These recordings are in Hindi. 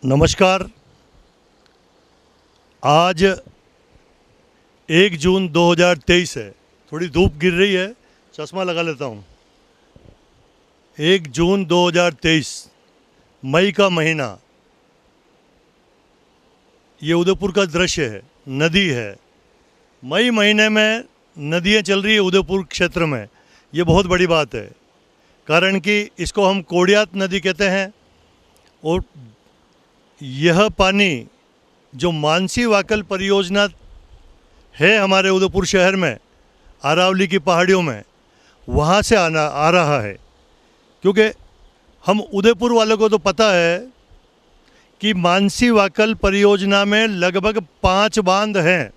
नमस्कार। आज 1 जून 2023 है। थोड़ी धूप गिर रही है, चश्मा लगा लेता हूँ। 1 जून 2023 मई का महीना। ये उदयपुर का दृश्य है, नदी है। मई महीने में नदियाँ चल रही है उदयपुर क्षेत्र में। ये बहुत बड़ी बात है, कारण कि इसको हम कोडियात नदी कहते हैं। और यह पानी जो मानसी वाकल परियोजना है हमारे उदयपुर शहर में, अरावली की पहाड़ियों में, वहाँ से आ रहा है। क्योंकि हम उदयपुर वालों को तो पता है कि मानसी वाकल परियोजना में लगभग 5 बांध हैं।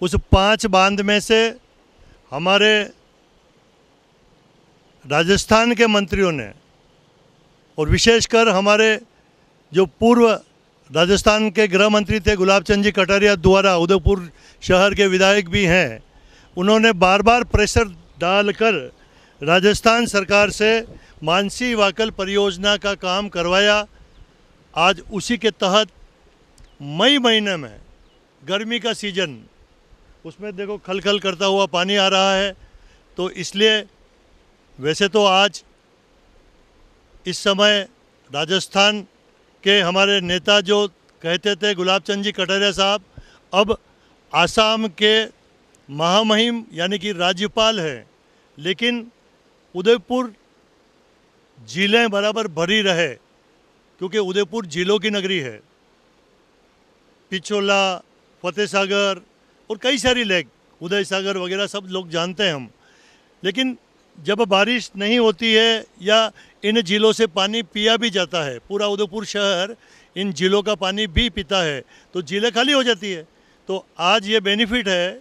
उस 5 बांध में से हमारे राजस्थान के मंत्रियों ने, और विशेषकर हमारे जो पूर्व राजस्थान के गृह मंत्री थे गुलाब चंद जी कटारिया द्वारा, उदयपुर शहर के विधायक भी हैं, उन्होंने बार बार प्रेशर डालकर राजस्थान सरकार से मानसी वाकल परियोजना का काम करवाया। आज उसी के तहत मई महीने में, गर्मी का सीजन, उसमें देखो खलखल करता हुआ पानी आ रहा है। तो इसलिए वैसे तो आज इस समय राजस्थान के हमारे नेता जो कहते थे गुलाब चंद जी कटारिया साहब, अब आसाम के महामहिम यानी कि राज्यपाल हैं। लेकिन उदयपुर झीलें बराबर भरी रहे, क्योंकि उदयपुर झीलों की नगरी है। पिछोला, फतेह सागर और कई सारी लेक, उदय सागर वगैरह सब लोग जानते हैं हम। लेकिन जब बारिश नहीं होती है या इन झीलों से पानी पिया भी जाता है, पूरा उदयपुर शहर इन झीलों का पानी भी पीता है, तो झीलें खाली हो जाती है। तो आज ये बेनिफिट है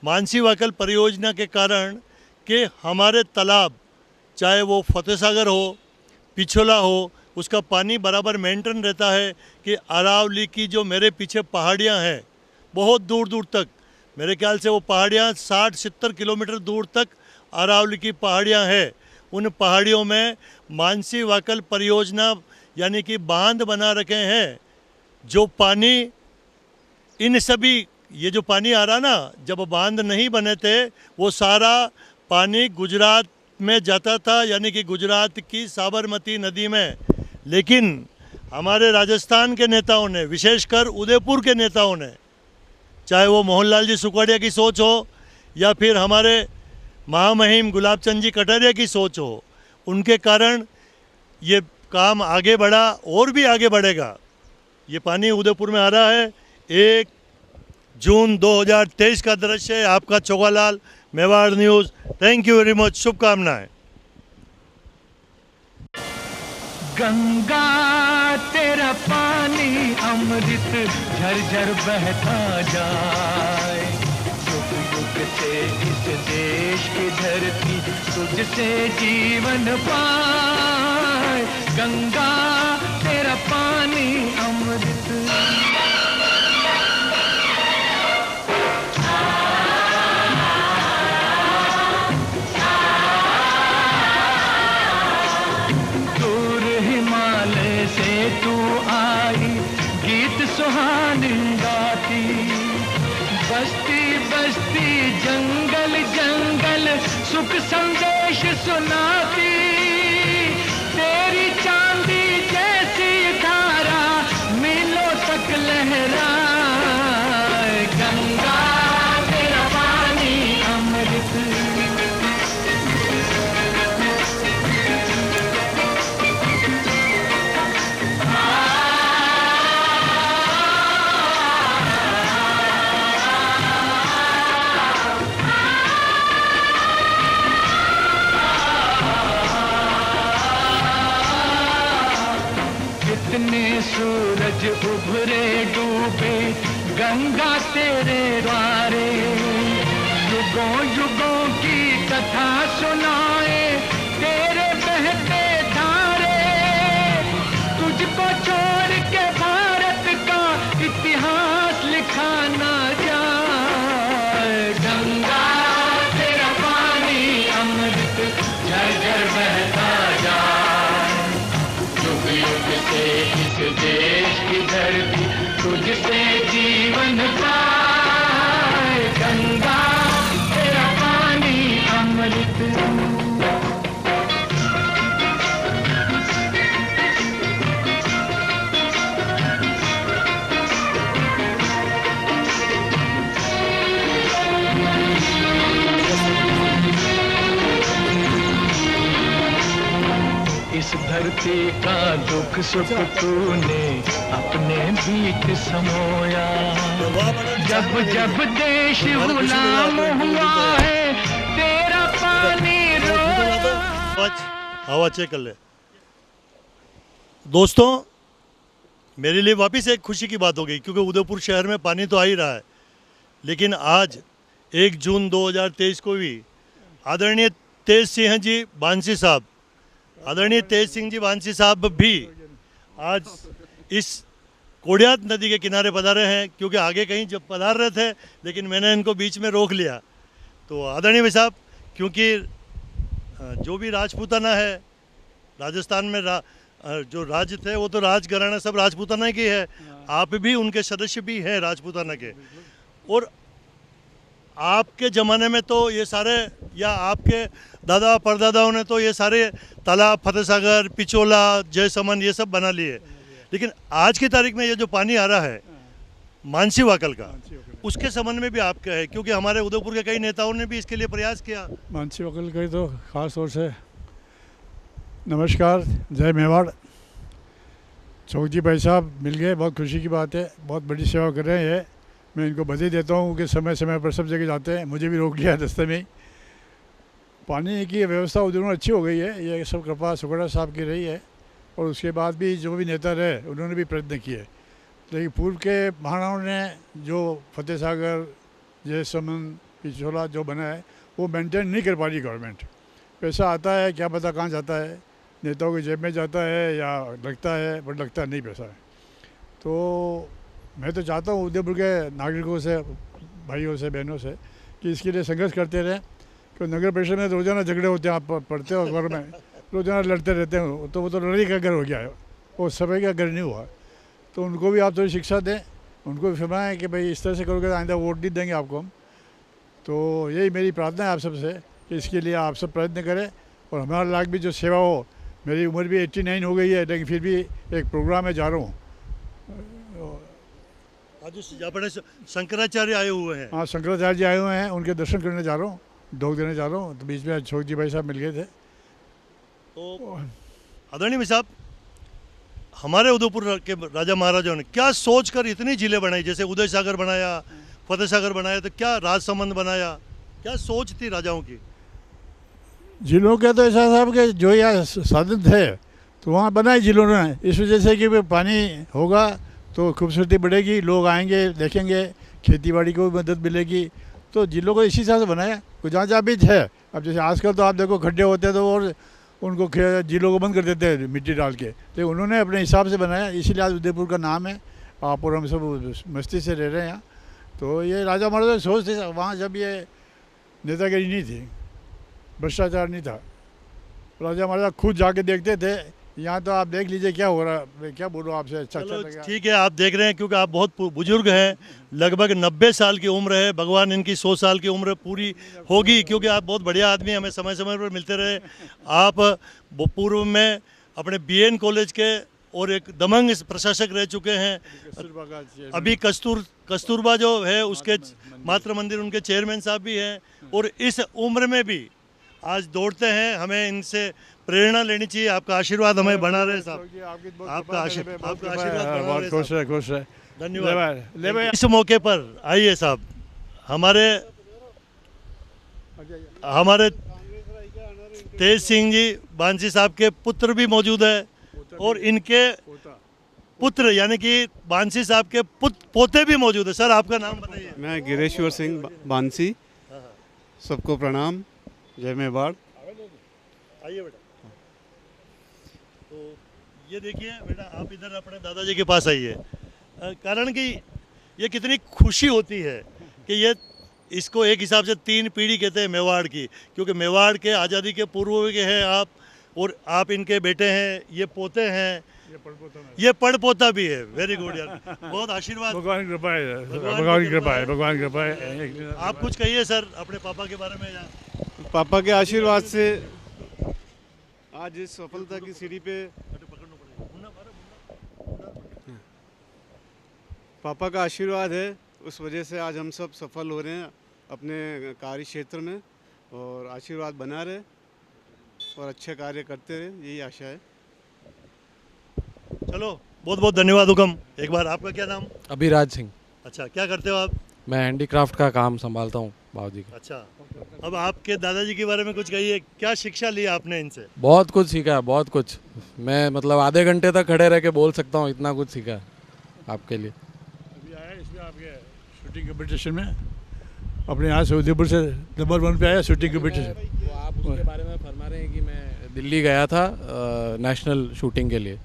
मानसी वाकल परियोजना के कारण कि हमारे तालाब, चाहे वो फतेह सागर हो, पिछोला हो, उसका पानी बराबर मेंटेन रहता है। कि अरावली की जो मेरे पीछे पहाड़ियाँ हैं, बहुत दूर दूर तक, मेरे ख्याल से वो पहाड़ियाँ 60-70 किलोमीटर दूर तक अरावली की पहाड़ियाँ हैं। उन पहाड़ियों में मानसी वाकल परियोजना यानी कि बांध बना रखे हैं। जो पानी इन सभी, ये जो पानी आ रहा ना, जब बांध नहीं बने थे, वो सारा पानी गुजरात में जाता था, यानी कि गुजरात की साबरमती नदी में। लेकिन हमारे राजस्थान के नेताओं ने, विशेषकर उदयपुर के नेताओं ने, चाहे वो मोहनलाल जी सुखाड़िया की सोच हो या फिर हमारे महामहिम गुलाब चंद जी कटारिया की सोच हो, उनके कारण ये काम आगे बढ़ा और भी आगे बढ़ेगा। ये पानी उदयपुर में आ रहा है। 1 जून 2023 का दृश्य है। आपका Chogalal, Mewar news. Thank you very much. शुभकामनाएं। गंगा तेरा पानी अमृत झरझर बहता जाए, युग युग से इस देश की धरती तुझसे जीवन पाए। गंगा तेरा पानी अमृत। तू आई गीत सुहानी गाती, बस्ती बस्ती जंगल जंगल सुख संदेश सुनाती। तेरी चांदी जैसी धारा मीलों तक लहराए। गंगा तेरा पानी अमृत। कितने सूरज उभरे डूबे गंगा तेरे द्वारे, युगों युगों की कथा सुनाए तेरे बहते धारे। तुझको छोड़ के भारत का इतिहास लिखा ना जाए। गंगा तेरा पानी अमृत झरझर बहता जाए, युग युग से किसी का दुख सुख तूने अपने बीच समोया। जब जब देश गुलाम हुआ है तेरा पानी रोया। हवा चेक कर ले। दोस्तों, मेरे लिए वापस एक खुशी की बात हो गई, क्योंकि उदयपुर शहर में पानी तो आ ही रहा है, लेकिन आज 1 जून 2023 को भी आदरणीय तेज सिंह जी बांसी साहब, आदरणीय तेज सिंह जी बांसी साहब भी आज इस कोडियात नदी के किनारे पधारे हैं, क्योंकि आगे कहीं जब पधार रहे थे, लेकिन मैंने इनको बीच में रोक लिया। तो आदरणीय भाई साहब, क्योंकि जो भी राजपूताना है राजस्थान में, जो राज थे वो तो राजघराना सब राजपूताना की है, आप भी उनके सदस्य भी हैं राजपूताना के। और आपके ज़माने में तो ये सारे, या आपके दादा परदादाओं ने तो ये सारे तालाब, फतेह सागर, पिचोला, जयसमन ये सब बना लिए, लेकिन आज की तारीख में ये जो पानी आ रहा है मानसी वाकल का, उसके संबंध में भी आपका है, क्योंकि हमारे उदयपुर के कई नेताओं ने भी इसके लिए प्रयास किया। मानसी वाकल का तो खास तौर से नमस्कार, जय मेवाड़। चौकजी भाई साहब मिल गए, बहुत खुशी की बात है, बहुत बड़ी सेवा कर रहे हैं ये। मैं इनको बधाई देता हूँ कि समय समय पर सब जगह जाते हैं, मुझे भी रोक लिया रास्ते में ही। पानी की व्यवस्था उधर में अच्छी हो गई है, ये सब कृपा सुगड़ा साहब की रही है, और उसके बाद भी जो भी नेता रहे उन्होंने भी प्रयत्न किए। लेकिन पूर्व के महाराणाओं ने जो फतेह सागर, जयसमन, पिछोला जो बना है वो मेंटेन नहीं कर पा रही गवर्नमेंट। पैसा आता है, क्या पता कहाँ जाता है, नेताओं की जेब में जाता है या लगता है, बट लगता नहीं पैसा है। तो मैं तो चाहता हूँ उदयपुर के नागरिकों से, भाइयों से, बहनों से कि इसके लिए संघर्ष करते रहें, क्योंकि नगर परिषद में रोज़ाना झगड़े होते हैं, आप पढ़ते हो अखबार में, रोज़ाना लड़ते रहते हैं, तो वो तो लड़ाई का घर हो गया है, वो सभी का घर नहीं हुआ। तो उनको भी आप थोड़ी शिक्षा दें, उनको भी फरमाएं कि भाई इस तरह से करोगे तो आइंदा वोट नहीं देंगे आपको हम। तो यही मेरी प्रार्थना है आप सबसे कि इसके लिए आप सब प्रयत्न करें, और हमारा लाख भी जो सेवा हो। मेरी उम्र भी 89 हो गई है, लेकिन फिर भी एक प्रोग्राम में जा रहा हूँ। आज अपने शंकराचार्य आए हुए हैं। हाँ, शंकराचार्य जी आए हुए हैं, उनके दर्शन करने जा रहा हूँ, ढोक देने जा रहा हूँ। तो बीच में छोक जी भाई साहब मिल गए थे। तो आदरणीय भाई साहब, हमारे उदयपुर के राजा महाराजाओं ने क्या सोचकर इतनी झीलें बनाई, जैसे उदय सागर बनाया, फतेह सागर बनाया, तो क्या राजसमंद बनाया, क्या सोच थी राजाओं की? झीलों के तो ऐसा साहब के जो यहाँ साधन थे तो वहाँ बनाए झीलों ने, इस वजह से कि पानी होगा तो खूबसूरती बढ़ेगी, लोग आएंगे देखेंगे, खेती बाड़ी को भी मदद मिलेगी। तो झीलों को इसी हिसाब से बनाया, कुछ जहाँ जहाँ भी है। अब जैसे आजकल तो आप देखो खड्डे होते हैं तो और उनको झीलों को बंद कर देते हैं मिट्टी डाल के, लेकिन उन्होंने अपने हिसाब से बनाया, इसीलिए आज उदयपुर का नाम है। आप और हम सब मस्ती से रह रहे हैं यहाँ। तो ये राजा महाराजा की सोच थी वहाँ, जब ये नेतागिरी नहीं थी, भ्रष्टाचार नहीं था, राजा महाराजा खुद जाके देखते थे। यहाँ तो आप देख लीजिए क्या हो रहा है, मैं क्या बोलूँ आपसे। अच्छा लगा। ठीक है, आप देख रहे हैं, क्योंकि आप बहुत बुजुर्ग हैं, लगभग 90 साल की उम्र है, भगवान इनकी 100 साल की उम्र पूरी होगी, क्योंकि आप बहुत बढ़िया आदमी, हमें समय समय पर मिलते रहे। आप पूर्व में अपने बीएन कॉलेज के और एक दमंग प्रशासक रह चुके हैं, अभी कस्तूरबा जो है उसके मातृ मंदिर उनके चेयरमैन साहब भी हैं, और इस उम्र में भी आज दौड़ते हैं। हमें इनसे प्रेरणा लेनी चाहिए। आपका आशीर्वाद हमें बना रहे साहब, आपका आशीर्वाद बहुत खुश है, खुश है, धन्यवाद। इस मौके पर आइए साहब, हमारे तेज सिंह जी बांसी साहब के पुत्र भी मौजूद है, और इनके पुत्र यानी कि बांसी साहब के पोते भी मौजूद है। सर, आपका नाम बताइए। मैं गिरेश्वर सिंह बांसी, सबको प्रणाम, जय मेवाड़। आइए बेटा। तो ये देखिए बेटा, आप इधर अपने दादाजी के पास आइए, कारण कि ये कितनी खुशी होती है कि ये, इसको एक हिसाब से 3 पीढ़ी कहते हैं मेवाड़ की, क्योंकि मेवाड़ के आज़ादी के पूर्व के हैं आप, और आप इनके बेटे हैं, ये पोते हैं, ये पड़पोता भी है। वेरी गुड यार, बहुत आशीर्वाद, भगवान की कृपा है, भगवान की कृपा है, भगवान की कृपा है। आप कुछ कहिए सर अपने पापा के बारे में। पापा के आशीर्वाद से आज इस सफलता की सीढ़ी पे, पापा का आशीर्वाद है, उस वजह से आज हम सब सफल हो रहे हैं अपने कार्य क्षेत्र में, और आशीर्वाद बना रहे और अच्छे कार्य करते रहे, यही आशा है। चलो बहुत बहुत धन्यवाद हुकम। एक बार आपका क्या नाम? अभिराज सिंह। अच्छा, क्या करते हो आप? मैं हैंडीक्राफ्ट का काम संभालता हूँ बाबूजी का। अच्छा, अब आपके दादाजी के बारे में कुछ कहिए, क्या शिक्षा ली आपने इनसे? बहुत कुछ सीखा है, बहुत कुछ। मैं मतलब आधे घंटे तक खड़े रह के बोल सकता हूँ, इतना कुछ सीखा है आपके लिए। अभी आया इसमें आपके शूटिंग कंपटीशन में, अपने यहाँ से उदयपुर से नंबर 1 पे आया शूटिंग कंपटीशन। वो आप उसके बारे में फरमा रहे हैं कि मैं दिल्ली गया था नेशनल शूटिंग के लिए,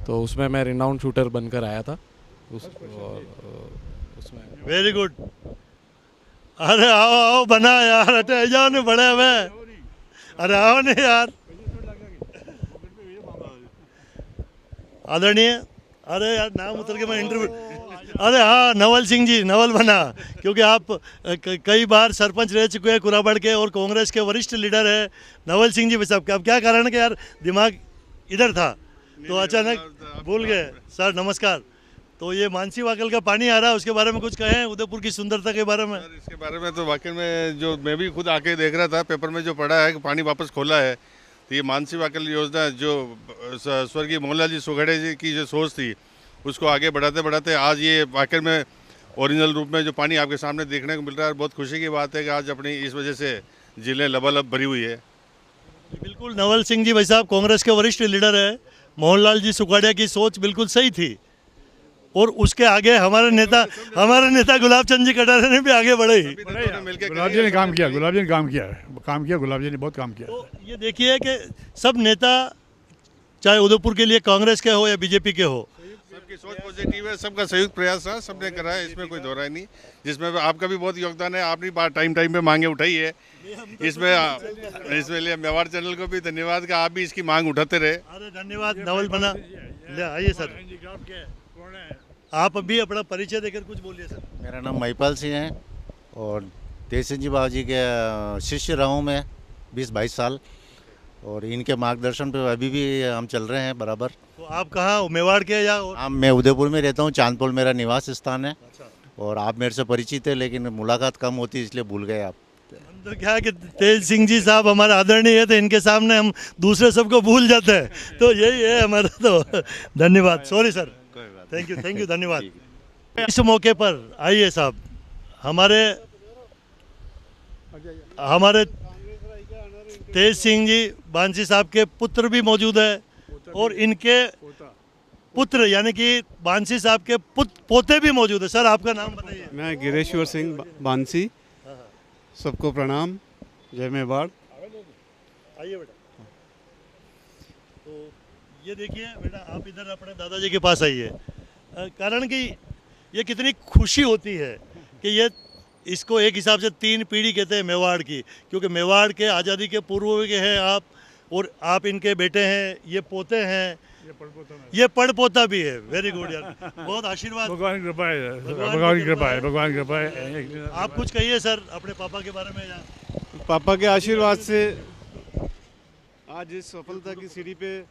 तो उसमें मैं रिनाउंड शूटर बनकर आया था उसमें। Very good. अरे आओ आओ बना यार, हटे जाओ ने बड़े हमें। अरे आओ ने यार आदरणीय। अरे यार नाम उतर के मैं इंटरव्यू। अरे हाँ, नवल सिंह जी, नवल बना, क्योंकि आप कई बार सरपंच रह चुके हैं कुराबड़ के और कांग्रेस के वरिष्ठ लीडर है नवल सिंह जी साहब। अब क्या कारण है कि यार दिमाग इधर था तो अचानक भूल गए। सर नमस्कार। तो ये मानसी वाकल का पानी आ रहा है, उसके बारे में कुछ कहें, उदयपुर की सुंदरता के बारे में। सर इसके बारे में तो वाकई में जो मैं भी खुद आके देख रहा था, पेपर में जो पढ़ा है कि पानी वापस खोला है, तो ये मानसी वाकल योजना जो स्वर्गीय मोहनलाल जी सुगड़े जी की जो सोच थी, उसको आगे बढ़ाते बढ़ाते आज ये वाकई में ओरिजिनल रूप में जो पानी आपके सामने देखने को मिल रहा है। बहुत खुशी की बात है कि आज अपनी इस वजह से जिले लबालब भरी हुई है। बिल्कुल, नवल सिंह जी भाई साहब कांग्रेस के वरिष्ठ लीडर है। मोहनलाल जी सुखाड़िया की सोच बिल्कुल सही थी और उसके आगे हमारे नेता गुलाब चंद जी कटारे ने भी आगे बढ़े ही। गुलाब जी ने काम किया, गुलाब जी ने काम किया, गुलाब जी ने बहुत काम किया। तो ये देखिए कि सब नेता, चाहे उदयपुर के लिए कांग्रेस के हो या बीजेपी के हो, सबकी सोच पॉजिटिव है, सबका संयुक्त प्रयास है, सबने करा है, इसमें कोई दो राय नहीं। जिसमें आपका भी बहुत योगदान है, आपने बात टाइम पे मांगे उठाई है। इसमें लिए मेवाड़ चैनल को भी धन्यवाद कि आप भी इसकी मांग उठाते रहे। अरे धन्यवाद नवल बना। ले आइए सर, आप अभी अपना परिचय देकर कुछ बोलिए सर। मेरा नाम महिपाल सिंह है और तेज सिंह जी बाबू जी के शिष्य रहा हूँ मैं 20-22 साल, और इनके मार्गदर्शन पे अभी भी हम चल रहे हैं बराबर। तो आप कहाँ, मेवाड़ के या हाँ, मैं उदयपुर में रहता हूँ, चांदपोल मेरा निवास स्थान है। और आप मेरे से परिचित है, लेकिन मुलाकात कम होती है इसलिए भूल गए आप। तो क्या है कि तेज सिंह जी साहब हमारे आदरणीय है, तो इनके सामने हम दूसरे सबको भूल जाते हैं, तो यही है हमारा। तो धन्यवाद, सॉरी सर, थैंक यू, धन्यवाद। इस मौके पर आइए साहब, हमारे तेज सिंह जी बांसी साहब के पुत्र भी मौजूद है और इनके पुत्र यानी कि बांसी साहब के पोते भी मौजूद है। सर आपका नाम बताइए। मैं गिरेश्वर सिंह बांसी, सबको प्रणाम, जय मेवाड़। आइए बेटा। तो ये देखिए बेटा, आप इधर अपने दादाजी के पास आइए। कारण कि ये कितनी खुशी होती है कि ये इसको एक हिसाब से 3 पीढ़ी कहते हैं मेवाड़ की, क्योंकि मेवाड़ के आज़ादी के पूर्व के हैं आप, और आप इनके बेटे हैं, ये पोते हैं, ये पड़पोता भी है। वेरी गुड यार, बहुत आशीर्वाद। भगवान की कृपा है, भगवान की कृपा है। आप कुछ कहिए सर अपने पापा के बारे में यार। पापा के आशीर्वाद से आज इस सफलता की सीढ़ी पे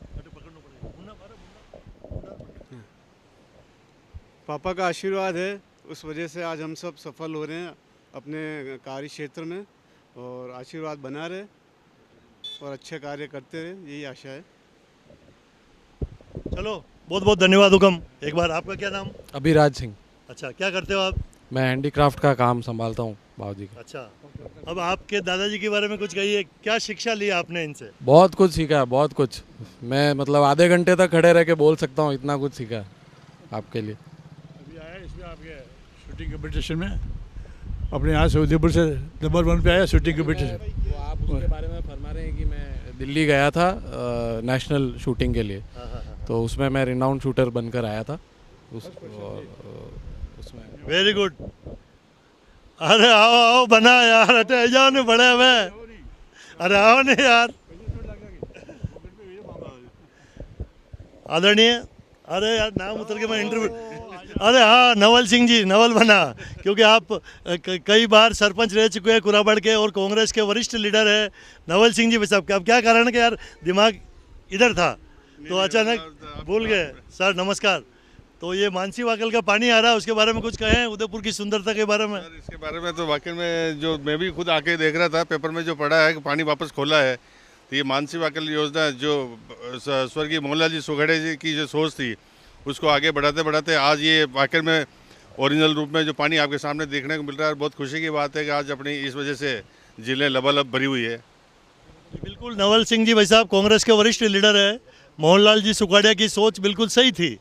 पापा का आशीर्वाद है, उस वजह से आज हम सब सफल हो रहे हैं अपने कार्य क्षेत्र में, और आशीर्वाद बना रहे और अच्छे कार्य करते रहे, यही आशा है। चलो बहुत बहुत धन्यवाद हुकम। एक बार आपका क्या नाम? अभिराज सिंह। अच्छा, क्या करते हो आप? मैं हैंडीक्राफ्ट का काम संभालता हूँ बाबूजी का। अच्छा, अब आपके दादाजी के बारे में कुछ कहिए, क्या शिक्षा ली आपने इनसे? बहुत कुछ सीखा है, बहुत कुछ। मैं मतलब आधे घंटे तक खड़े रह के बोल सकता हूँ, इतना कुछ सीखा है आपके लिए। अभी आया इसमें आपके शूटिंग कंपटीशन में, अपने यहाँ से उदयपुर से नंबर 1 पे आया शूटिंग कंपटीशन। वो आप उसके बारे में फरमा रहे हैं कि मैं दिल्ली गया था नेशनल शूटिंग के लिए, तो उसमें मैं रिनाउंड शूटर बनकर आया था उसमें। Very good. अरे आओ आओ बना यार, हटे जाओ ने बड़े हमें। अरे आओ ने यार आदरणीय। अरे यार नाम उतर के मैं इंटरव्यू। अरे हाँ, नवल सिंह जी, नवल बना, क्योंकि आप कई बार सरपंच रह चुके हैं कुराबड़ के और कांग्रेस के वरिष्ठ लीडर है नवल सिंह जी साहब। अब क्या कारण है कि यार दिमाग इधर था तो अचानक भूल गए। सर नमस्कार। तो ये मानसी वाकल का पानी आ रहा है, उसके बारे में कुछ कहें, उदयपुर की सुंदरता के बारे में। सर इसके बारे में तो वाकई में जो मैं भी खुद आके देख रहा था, पेपर में जो पढ़ा है कि पानी वापस खोला है, तो ये मानसी वाकल योजना जो स्वर्गीय मोहनलाल जी सुगड़े जी की जो सोच थी, उसको आगे बढ़ाते बढ़ाते आज ये वाकई में ओरिजिनल रूप में जो पानी आपके सामने देखने को मिल रहा है, बहुत खुशी की बात है कि आज अपनी इस वजह से जिले लबालब भरी हुई है। बिल्कुल, नवल सिंह जी भाई साहब कांग्रेस के वरिष्ठ लीडर है। मोहनलाल जी सुखाड़िया की सोच बिल्कुल सही थी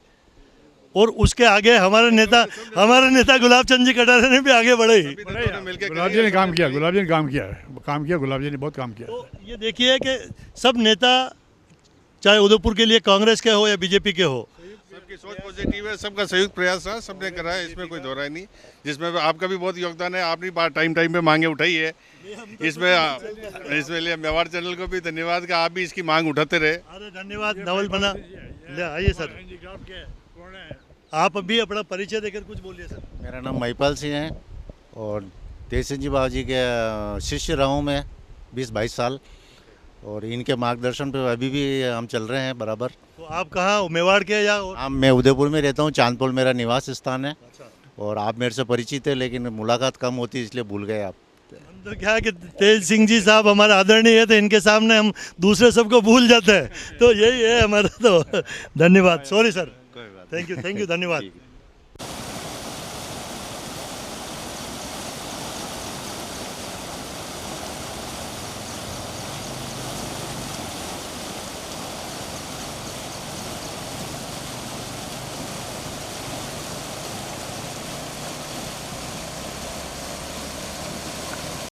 और उसके आगे हमारे नेता गुलाब चंद जी कटारे ने भी आगे बढ़े ही। गुलाब जी ने काम किया, गुलाब जी ने काम किया, गुलाब जी ने बहुत काम किया। तो ये देखिए कि सब नेता चाहे उदयपुर के लिए कांग्रेस के हो या बीजेपी के हो, सबकी सोच पॉजिटिव है, सबका संयुक्त प्रयास है, सबने करा है, इसमें कोई दो राय नहीं। जिसमें आपका भी बहुत योगदान है, आपने टाइम पे मांगे उठाई है। इसमें लिए मेवाड़ चैनल को भी धन्यवाद कि आप भी इसकी मांग उठाते रहे। अरे धन्यवाद नवल बना। ले आइए सर, आप अभी अपना परिचय देकर कुछ बोलिए सर। मेरा नाम महिपाल सिंह है और तेज सिंह जी बाबा जी के शिष्य रहा हूँ मैं 20-22 साल, और इनके मार्गदर्शन पे अभी भी हम चल रहे हैं बराबर। तो आप कहाँ, मेवाड़ के या मैं उदयपुर में रहता हूँ, चांदपुर मेरा निवास स्थान है। और आप मेरे से परिचित है, लेकिन मुलाकात कम होती इसलिए भूल गए आप। हम तो क्या है कि तेज सिंह जी साहब हमारे आदरणीय है, तो इनके सामने हम दूसरे सबको भूल जाते हैं। तो यही है हमारा। तो धन्यवाद, सॉरी सर, थैंक यू, धन्यवाद।